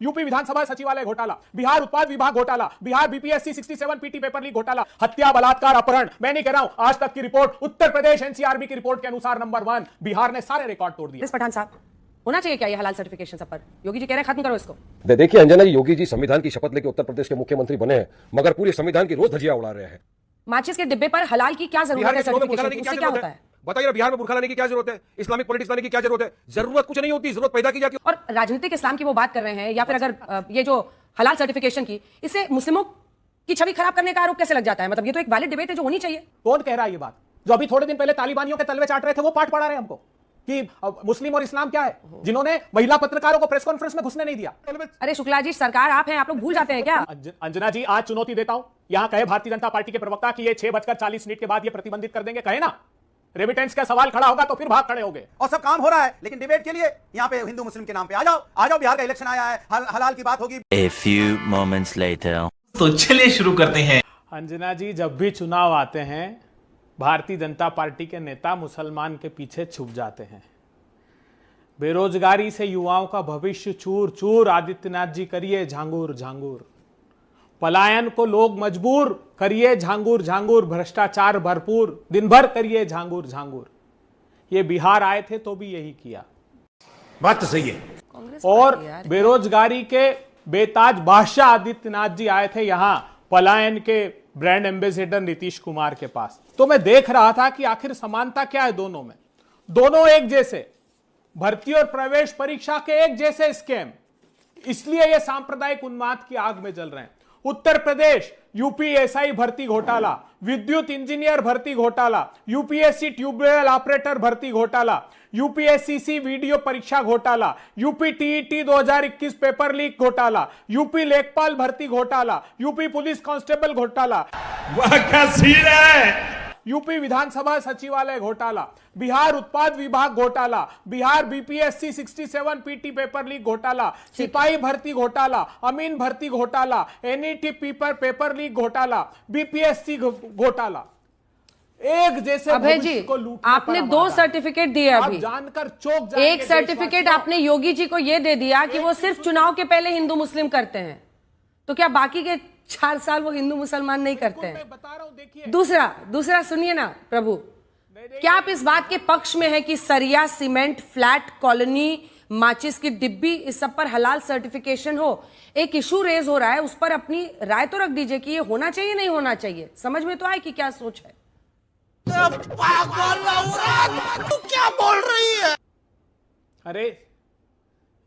UP विधानसभा सचिवालय घोटाला, बिहार उत्पाद विभाग घोटाला, Bihar BPSC 67 PT paper leak घोटाला, हत्या बलात्कार अपहरण, मैं नहीं कह रहा हूं, आज तक की रिपोर्ट, उत्तर प्रदेश एनसीआरबी की रिपोर्ट के अनुसार नंबर 1, बिहार ने सारे रिकॉर्ड तोड़ दिए। पठान साहब, होना चाहिए क्या ये हलाल सर्टिफिकेशन सब पर? योगी जी कह रहे हैं खत्म करो इसको। देखिए अंजना जी, योगी जी संविधान की शपथ लेकर उत्तर प्रदेश के मुख्यमंत्री बने हैं, मगर पूरे संविधान की रोज धज्जियां उड़ा रहे हैं। माचिस के डिब्बे पर हलाल की क्या जरूरत है? सर्टिफिकेशन उससे क्या होता है? बताइए ना, बिहार में बुरखा लाने की क्या जरूरत है? इस्लामिक पॉलिटिक्स लाने की क्या जरूरत है? जरूरत कुछ नहीं होती, जरूरत पैदा की जाती है। और राजनीतिक इस्लाम की वो बात कर रहे हैं, या फिर अगर ये जो हलाल सर्टिफिकेशन की, इससे मुस्लिमों की छवि खराब करने का आरोप कैसे लग जाता है? मतलब ये तो एक वैलिड डिबेट है जो होनी चाहिए। कौन कह रहा है ये बात? जो अभी थोड़े दिन पहले तालिबानियों के तलवे चाट रहे थे वो पाठ पढ़ा रहे हैं हमको कि मुस्लिम और इस्लाम क्या है, जिन्होंने महिला पत्रकारों को प्रेस कॉन्फ्रेंस में घुसने नहीं दिया। अरे शुक्ला जी, सरकार आप हैं, आप लोग भूल जाते हैं क्या? अंजना जी, आज चुनौती देता हूं, यहां कहे भारतीय जनता पार्टी के प्रवक्ता कि ये 6:40 के बाद ये प्रतिबंधित कर देंगे, कहे ना, रेमिटेंस का सवाल खड़ा होगा तो फिर भाग खड़े होंगे। और सब काम हो रहा है, लेकिन डिबेट के लिए यहाँ पे हिंदू मुस्लिम के नाम पे आ जाओ, बिहार का इलेक्शन आया है, हलाल की बात होगी। A few moments later. तो चलिए शुरू करते हैं। अंजना जी, जब भी चुनाव आते हैं भारतीय जनता पार्टी के नेता मुसलमान के पीछे छुप जाते हैं। बेरोजगारी से युवाओं का भविष्य चूर चूर, आदित्यनाथ जी करिए झांगुर झांगुर। पलायन को लोग मजबूर, करिए झांगुर झांगुर। भ्रष्टाचार भरपूर, दिन भर करिए झांगुर झांगुर। ये बिहार आए थे तो भी यही किया। बात तो सही है। और बेरोजगारी के बेताज बादशाह आदित्यनाथ जी आए थे यहां पलायन के ब्रांड एम्बेसडर नीतीश कुमार के पास। तो मैं देख रहा था कि आखिर समानता क्या है दोनों में। दोनों एक जैसे, भर्ती और प्रवेश परीक्षा के एक जैसे स्कैम, इसलिए ये सांप्रदायिक उन्माद की आग में जल रहे हैं। उत्तर प्रदेश यूपीएसआई भर्ती घोटाला, विद्युत इंजीनियर भर्ती घोटाला, यूपीएससी ट्यूबवेल ऑपरेटर भर्ती घोटाला, यूपीएससीसी वीडियो परीक्षा घोटाला, यूपी टीईटी 2021 पेपर लीक घोटाला, यूपी लेखपाल भर्ती घोटाला, यूपी पुलिस कांस्टेबल घोटाला, वह क्या सीन है? यूपी विधानसभा सचिवालय घोटाला, बिहार उत्पाद विभाग घोटाला, Bihar BPSC 67 PT paper leak घोटाला, सिपाही भर्ती घोटाला, अमीन भर्ती घोटाला, एनईटी पेपर लीक घोटाला, बीपीएससी घोटाला। एक जैसे अभय जी, आपने 2 सर्टिफिकेट दिए अभी, जानकर चौंक जाएंगे। एक सर्टिफिकेट आपने योगी जी को यह दे दिया कि वो सिर्फ चुनाव के पहले हिंदू मुस्लिम करते हैं, तो क्या बाकी के 4 साल वो हिंदू मुसलमान नहीं करते हैं? बता रहा हूं, देखिए। दूसरा सुनिए ना प्रभु, क्या आप इस बात के पक्ष में है कि सरिया, सीमेंट, फ्लैट कॉलोनी, माचिस की डिब्बी, इस सब पर हलाल सर्टिफिकेशन हो? एक इशू रेज हो रहा है, उस पर अपनी राय तो रख दीजिए कि ये होना चाहिए नहीं होना चाहिए। समझ में तो आए कि क्या सोच है? तू क्या बोल रही है? अरे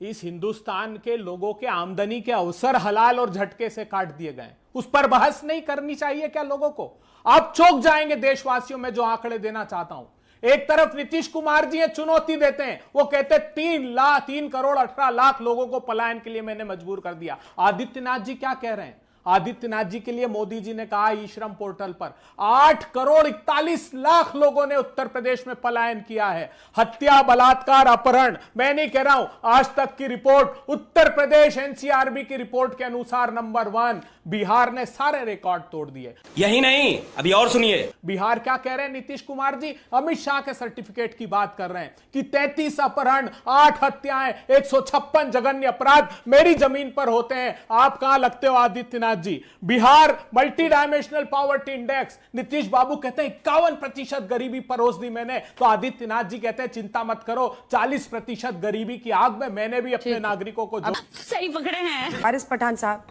इस हिंदुस्तान के लोगों के आमदनी के अवसर हलाल और झटके से काट दिए गए, उस पर बहस नहीं करनी चाहिए क्या लोगों को? आप चौंक जाएंगे देशवासियों में जो आंकड़े देना चाहता हूं। एक तरफ नीतीश कुमार जी चुनौती देते हैं, वो कहते 3 करोड़ 18 लाख लोगों को पलायन के लिए मैंने मजबूर कर दिया। आदित्यनाथ जी क्या कह रहे हैं? आदित्यनाथ जी के लिए मोदी जी ने कहा ई श्रम पोर्टल पर 8 करोड़ 41 लाख लोगों ने उत्तर प्रदेश में पलायन किया है। हत्या बलात्कार अपहरण, मैं नहीं कह रहा हूं, आज तक की रिपोर्ट, उत्तर प्रदेश एनसीआरबी की रिपोर्ट के अनुसार नंबर 1, बिहार ने सारे रिकॉर्ड तोड़ दिए। यही नहीं, अभी और सुनिए। बिहार क्या कह रहे हैं नीतीश कुमार जी? अमित शाह के सर्टिफिकेट की बात कर रहे हैं कि 33 अपहरण, 8 हत्याएं, 156 जघन्य अपराध मेरी जमीन पर होते हैं। आप कहां लगते हो Adityanath ji? Bihar multi dimensional poverty index, Nitish बाबू कहते हैं 51% गरीबी परोस दी मैंने, तो आदित्यनाथ जी कहते हैं चिंता मत करो, 40% गरीबी की आग में मैंने भी अपने नागरिकों को सही पकड़े हैं। हारिस पठान साहब,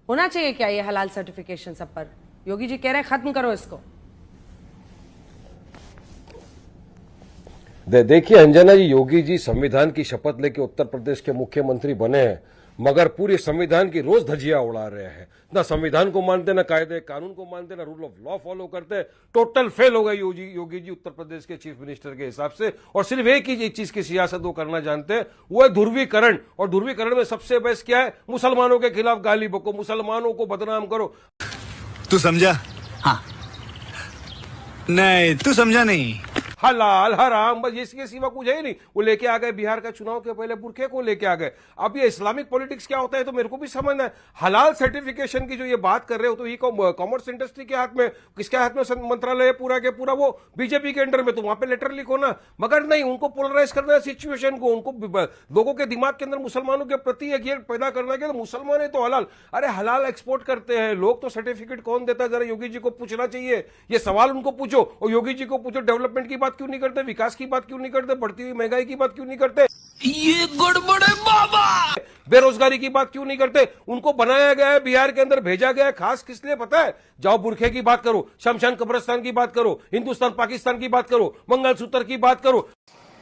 होना चाहिए क्या ये हलाल सर्टिफिकेशन सब पर? योगी जी कह रहे हैं खत्म करो इसको। देखिए अंजना जी, योगी जी संविधान की शपथ लेकर उत्तर प्रदेश के मुख्यमंत्री बने हैं, मगर पूरे संविधान की रोज धज्जियां उड़ा रहे हैं। ना संविधान को मानते, ना कायदे कानून को मानते, ना रूल ऑफ लॉ फॉलो करते। टोटल फेल हो गए योगी जी उत्तर प्रदेश के चीफ मिनिस्टर के हिसाब से। और सिर्फ एक ही चीज की सियासत वो करना जानते हैं, वो है ध्रुवीकरण। और ध्रुवीकरण में सबसे बेस्ट क्या है? मुसलमानों के खिलाफ गाली बको, मुसलमानों को बदनाम करो। तू समझा? हाँ। नहीं, तू समझा नहीं। हलाल हराम, बस इसके सिवा कुछ है ही नहीं। वो लेके आ गए बिहार का चुनाव के पहले बुरखे को लेके आ गए। अब ये इस्लामिक पॉलिटिक्स क्या होता है तो मेरे को भी समझना है। हलाल सर्टिफिकेशन की जो ये बात कर रहे हो तो ये कॉमर्स इंडस्ट्री के हाथ में, किसके हाथ में मंत्रालय है पूरा के पूरा? वो बीजेपी के अंडर में, तो वहां पे लेटर लिखो ना। मगर नहीं, उनको पोलराइज करना है सिचुएशन को, उनको लोगों के दिमाग के अंदर मुसलमानों के प्रति एक ये पैदा करना है कि मुसलमान है तो हलाल। अरे हलाल एक्सपोर्ट करते हैं लोग, तो सर्टिफिकेट कौन देता है? जरा योगी जी को पूछना चाहिए, ये सवाल उनको पूछो। और योगी जी को पूछो, डेवलपमेंट की बात क्यों नहीं करते, विकास की बात क्यों नहीं करते, बढ़ती हुई महंगाई की बात क्यों नहीं करते, ये गड़बड़ है बाबा। बेरोजगारी की बात क्यों नहीं करते? उनको बनाया गया है, बिहार के अंदर भेजा गया है, खास किस लिए पता है? जाओ बुरखे की बात करो, शमशान कब्रिस्तान की बात करो, हिंदुस्तान पाकिस्तान की बात करो, मंगलसूत्र की बात करो।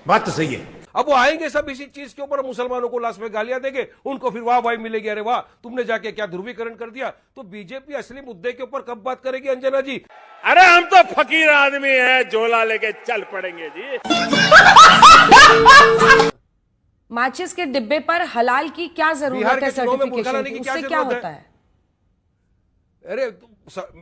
बात तो सही है। अब वो आएंगे सब इसी चीज के ऊपर, मुसलमानों को लास्ट में गालियां देंगे, उनको फिर वाह वाह मिलेगी, अरे वाह तुमने जाके क्या ध्रुवीकरण कर दिया। तो बीजेपी असली मुद्दे के ऊपर कब बात करेगी अंजना जी? अरे हम तो फकीर आदमी हैं, झोला लेके चल पड़ेंगे जी। माचिस के डिब्बे पर हलाल की क्या जरूरत है सर्टिफिकेशन की? उससे क्या होता है? अरे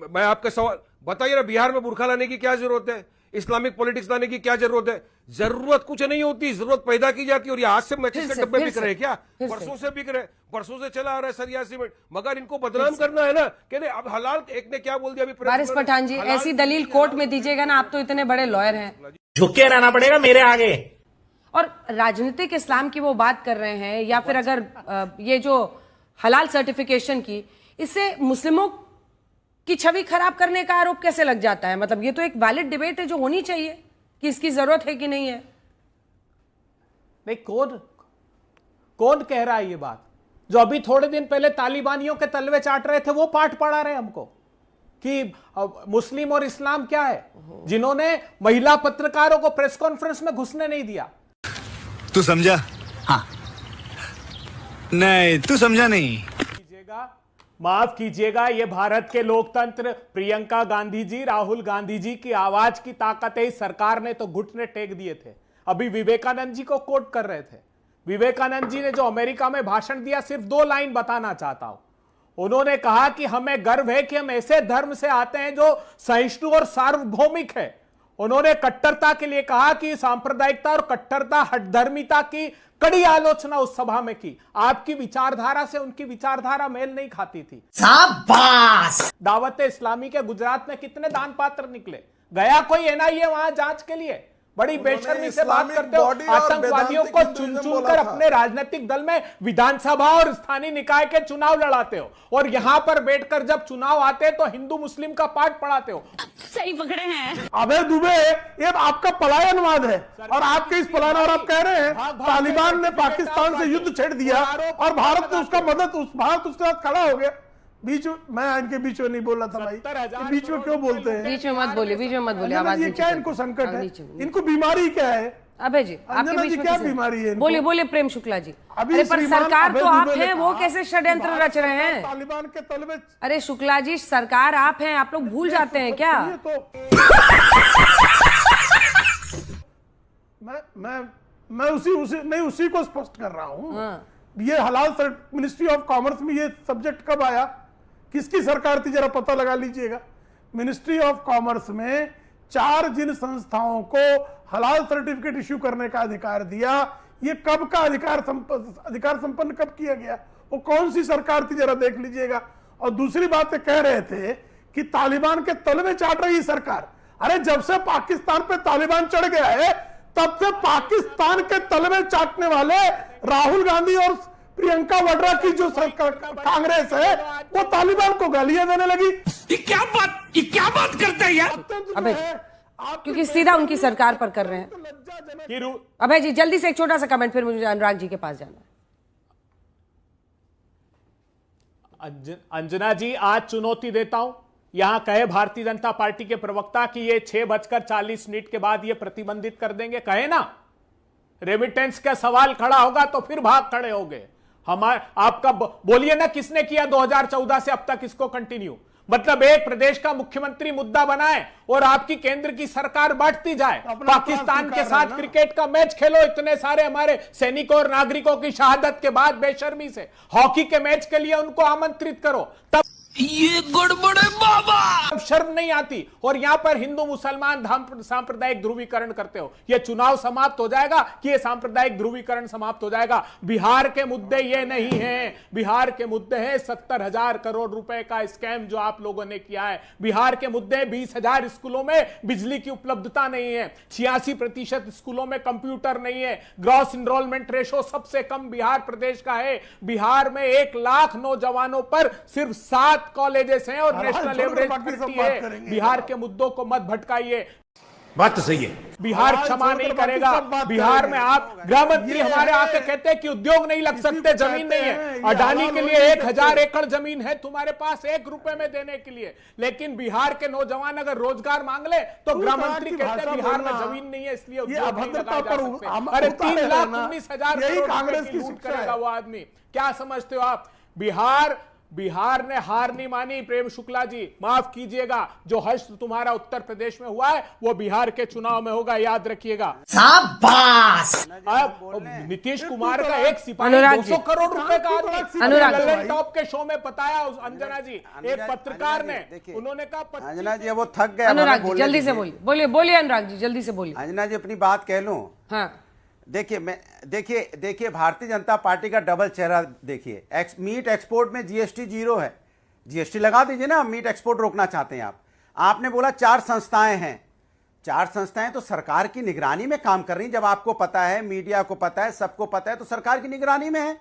मैं आपका सवाल बताइए ना, बिहार में बुरखा लाने की क्या जरूरत है? इस्लामिक पॉलिटिक्स लाने की क्या जरूरत है? जरूरत कुछ नहीं होती, जरूरत पैदा की जाती है। और ये आज से मैचिस के डब्बे बिक रहे हैं क्या? बरसों से बिक रहे, बरसों से चला आ रहा है सरिया सीमेंट। मगर इनको बदनाम करना है ना कि नहीं अब हलाल। एक ने क्या बोल दिया अभी, वारिस पठान जी, ऐसी दलील कोर्ट में दीजिएगा ना, आप तो इतने बड़े लॉयर हैं। झुके रहना पड़ेगा मेरे आगे। और राजनीतिक इस्लाम की वो बात कर रहे हैं, या फिर अगर ये जो हलाल सर्टिफिकेशन की, इससे मुस्लिमों की छवि खराब करने का आरोप कैसे लग जाता है? मतलब ये तो एक वैलिड डिबेट है जो होनी चाहिए कि इसकी जरूरत है कि नहीं है। नहीं, कौन कह रहा है ये बात? जो अभी थोड़े दिन पहले तालिबानियों के तलवे चाट रहे थे वो पाठ पढ़ा रहे हमको कि मुस्लिम और इस्लाम क्या है, जिन्होंने महिला पत्रकारों को प्रेस कॉन्फ्रेंस में घुसने नहीं दिया। तू समझा? हाँ। नहीं, तू समझा नहीं। माफ कीजिएगा, ये भारत के लोकतंत्र, प्रियंका गांधी जी, राहुल गांधी जी की आवाज की ताकत है। इस सरकार ने तो घुटने टेक दिए थे। अभी विवेकानंद जी को कोट कर रहे थे। विवेकानंद जी ने जो अमेरिका में भाषण दिया, सिर्फ 2 लाइन बताना चाहता हूं। उन्होंने कहा कि हमें गर्व है कि हम ऐसे धर्म से आते हैं जो सहिष्णु और सार्वभौमिक है। उन्होंने कट्टरता के लिए कहा कि सांप्रदायिकता और कट्टरता हठधर्मिता की कड़ी आलोचना उस सभा में की। आपकी विचारधारा से उनकी विचारधारा मेल नहीं खाती थी। शाबाश। दावत इस्लामी के गुजरात में कितने दान पात्र निकले? गया कोई एनआईए वहां जांच के लिए? बड़ी बेशर्मी से बात करते हो। आतंकवादियों को चुन चुन कर अपने राजनीतिक दल में विधानसभा और स्थानीय निकाय के चुनाव लड़ाते हो, और यहां पर बैठकर जब चुनाव आते हैं तो हिंदू मुस्लिम का पाठ पढ़ाते हो। सही पकड़े हैं। अबे दुबे, ये आपका पलायनवाद है, और आपके इस पलायन, और आप कह रहे हैं तालिबान ने पाकिस्तान से युद्ध छेड़ दिया और भारत ने उसका भारत उसके साथ खड़ा हो गया। मैं इनके बीच में नहीं बोल रहा था भाई, बीच में क्यों बोलते हैं? बीच में मत बोलिए, आवाज ये क्या इनको संकट है? इनको बीमारी क्या है? अबे जी, आपके बीच में क्या बीमारी है? बोलिए प्रेम शुक्ला जी। अरे पर सरकार तो आप हैं, वो कैसे षड्यंत्र रच रहे हैं? तालिबान के तलवे। अरे शुक्ला जी, सरकार आप हैं, आप लोग भूल जाते हैं क्या? मैं उसी को स्पष्ट कर रहा हूँ। ये हलाल मिनिस्ट्री ऑफ कॉमर्स में ये सब्जेक्ट कब आया? किसकी सरकार थी जरा पता लगा लीजिएगा। मिनिस्ट्री ऑफ कॉमर्स में 4 जिन संस्थाओं को हलाल सर्टिफिकेट इश्यू करने का अधिकार दिया, ये कब का अधिकार संपन्न कब किया गया? वो कौन सी सरकार थी जरा देख लीजिएगा। और दूसरी बात कह रहे थे कि तालिबान के तलवे चाट रही सरकार। अरे जब से पाकिस्तान पे तालिबान चढ़ गया है, तब से पाकिस्तान के तलवे चाटने वाले राहुल गांधी और प्रियंका वाड्रा की जो कांग्रेस है, वो तालिबान को गालियां देने लगी। ये क्या बात करते हैं यार? अबे क्योंकि सीधा उनकी सरकार पर कर रहे हैं। अबे जी, जल्दी से एक छोटा सा कमेंट, फिर मुझे अनुराग जी के पास जाना है। अंजना जी, आज चुनौती देता हूं, यहां कहे भारतीय जनता पार्टी के प्रवक्ता कि ये 6:40 के बाद ये प्रतिबंधित कर देंगे, कहे ना। रेमिटेंस का सवाल खड़ा होगा तो फिर भाग खड़े होंगे। आपका बोलिए ना, किसने किया 2014 से अब तक इसको कंटिन्यू? मतलब एक प्रदेश का मुख्यमंत्री मुद्दा बनाए और आपकी केंद्र की सरकार बढ़ती जाए। पाकिस्तान के साथ क्रिकेट का मैच खेलो, इतने सारे हमारे सैनिकों और नागरिकों की शहादत के बाद बेशर्मी से। हॉकी के मैच के लिए उनको आमंत्रित करो, तब ये गड़बड़ है बाबा। अब शर्म नहीं आती और यहां पर हिंदू मुसलमान सांप्रदायिक ध्रुवीकरण करते हो। यह चुनाव समाप्त हो जाएगा कि यह सांप्रदायिक ध्रुवीकरण समाप्त हो जाएगा। बिहार के मुद्दे ये नहीं हैं। बिहार के मुद्दे हैं 70,000 करोड़ रुपए का स्कैम जो आप लोगों ने किया है। बिहार के मुद्दे 20,000 स्कूलों में बिजली की उपलब्धता नहीं है, 86% स्कूलों में कंप्यूटर नहीं है, ग्रॉस इनरोलमेंट रेशो सबसे कम बिहार प्रदेश का है। बिहार में 1 लाख नौजवानों पर सिर्फ 7 कॉलेजेस हैं और नेशनल एवरेज 50 है। बिहार के मुद्दों को मत भटकाइए। बात तो सही है। बिहार क्षमा नहीं करेगा। बिहार में आप गृह मंत्री हमारे आके कहते हैं कि उद्योग नहीं लग सकते, जमीन नहीं है। अडानी के लिए 1000 एकड़ जमीन है तुम्हारे पास 1 रुपए में देने के लिए, लेकिन बिहार के नौजवान अगर रोजगार मांग ले तो गृह मंत्री कहते हैं बिहार में जमीन नहीं है इसलिए उद्योग नहीं लगाए जा सकते। अरे 3,19,000 करोड़ रुपए की लूट करेगा वो आदमी। क्या समझते हो आप? बिहार ने हार नहीं मानी। प्रेम शुक्ला जी माफ कीजिएगा, जो हर्ष तुम्हारा उत्तर प्रदेश में हुआ है वो बिहार के चुनाव में होगा, याद रखिएगा। नीतीश कुमार का एक सिपाही 200 करोड़ रुपए का आदमी लल्लन टॉप के शो में बताया अंजना जी, एक पत्रकार ने, उन्होंने कहा अंजना जी वो थक गए। अनुराग जी जल्दी से बोलिए अनुराग जी जल्दी से बोलिए। अंजना जी अपनी बात कह लूं। हाँ देखिए भारतीय जनता पार्टी का डबल चेहरा देखिए। मीट एक्सपोर्ट में जीएसटी 0 है। जीएसटी लगा दीजिए ना, मीट एक्सपोर्ट रोकना चाहते हैं आप। आपने बोला 4 संस्थाएं हैं। 4 संस्थाएं तो सरकार की निगरानी में काम कर रही। जब आपको पता है, मीडिया को पता है, सबको पता है, तो सरकार की निगरानी में है।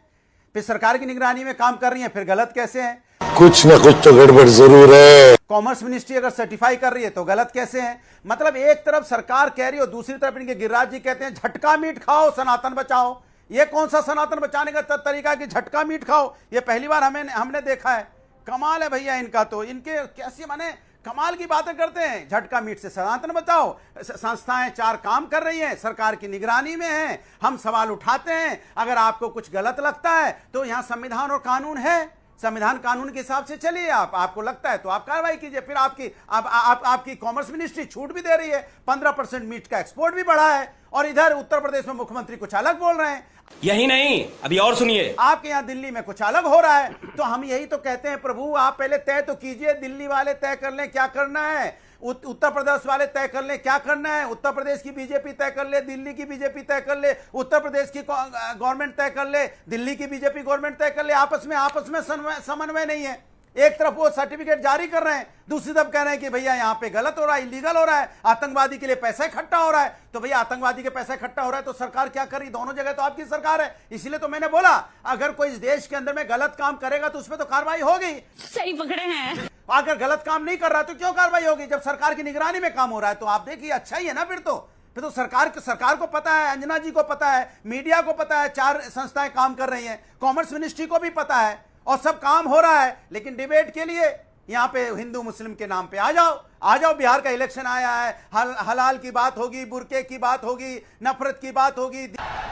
फिर सरकार की निगरानी में काम कर रही है, फिर गलत कैसे है? कुछ न कुछ तो गड़बड़ जरूर है। कॉमर्स मिनिस्ट्री अगर सर्टिफाई कर रही है तो गलत कैसे है? मतलब एक तरफ सरकार कह रही हो, दूसरी तरफ इनके गिरिराज जी कहते हैं झटका मीट खाओ, सनातन बचाओ। ये कौन सा सनातन बचाने का तरीका कि झटका मीट खाओ? ये पहली बार हमने देखा है। कमाल है भैया इनका तो। इनके कैसी माने कमाल की बातें करते हैं। झटका मीट से सनातन बचाओ। संस्थाएं 4 काम कर रही हैं, सरकार की निगरानी में हैं। हम सवाल उठाते हैं। अगर आपको कुछ गलत लगता है तो यहां संविधान और कानून है। संविधान कानून के हिसाब से चलिए। आपको लगता है तो आप कार्रवाई कीजिए। फिर आपकी कॉमर्स मिनिस्ट्री छूट भी दे रही है, 15% मीट का एक्सपोर्ट भी बढ़ा है, और इधर उत्तर प्रदेश में मुख्यमंत्री कुछ अलग बोल रहे हैं। यही नहीं, अभी और सुनिए। आपके यहाँ दिल्ली में कुछ अलग हो रहा है। तो हम यही तो कहते हैं, प्रभु आप पहले तय तो कीजिए। दिल्ली वाले तय कर लें क्या करना है, उत्तर प्रदेश वाले तय कर ले क्या करना है। उत्तर प्रदेश की बीजेपी तय कर ले, दिल्ली की बीजेपी तय कर ले, उत्तर प्रदेश की गवर्नमेंट तय कर ले, दिल्ली की बीजेपी गवर्नमेंट तय कर ले। आपस में समन्वय नहीं है। एक तरफ वो सर्टिफिकेट जारी कर रहे हैं, दूसरी तरफ कह रहे हैं कि भैया यहाँ पे गलत हो रहा है, इलीगल हो रहा है, आतंकवादी के लिए पैसा इकट्ठा हो रहा है। तो भैया आतंकवादी के पैसा इकट्ठा हो रहा है तो सरकार क्या कर रही? दोनों जगह तो आपकी सरकार है। इसीलिए तो मैंने बोला अगर कोई इस देश के अंदर में गलत काम करेगा तो उसमें तो कार्रवाई होगी। सही पकड़े हैं। अगर गलत काम नहीं कर रहा तो क्यों कार्रवाई होगी? जब सरकार की निगरानी में काम हो रहा है तो आप देखिए अच्छा ही है ना। फिर तो सरकार को पता है, अंजना जी को पता है, मीडिया को पता है, 4 संस्थाएं काम कर रही हैं, कॉमर्स मिनिस्ट्री को भी पता है, और सब काम हो रहा है। लेकिन डिबेट के लिए यहां पे हिंदू मुस्लिम के नाम पे आ जाओ। बिहार का इलेक्शन आया है, हलाल की बात होगी, बुरके की बात होगी, नफरत की बात होगी।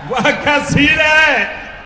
वह क्या सीन है।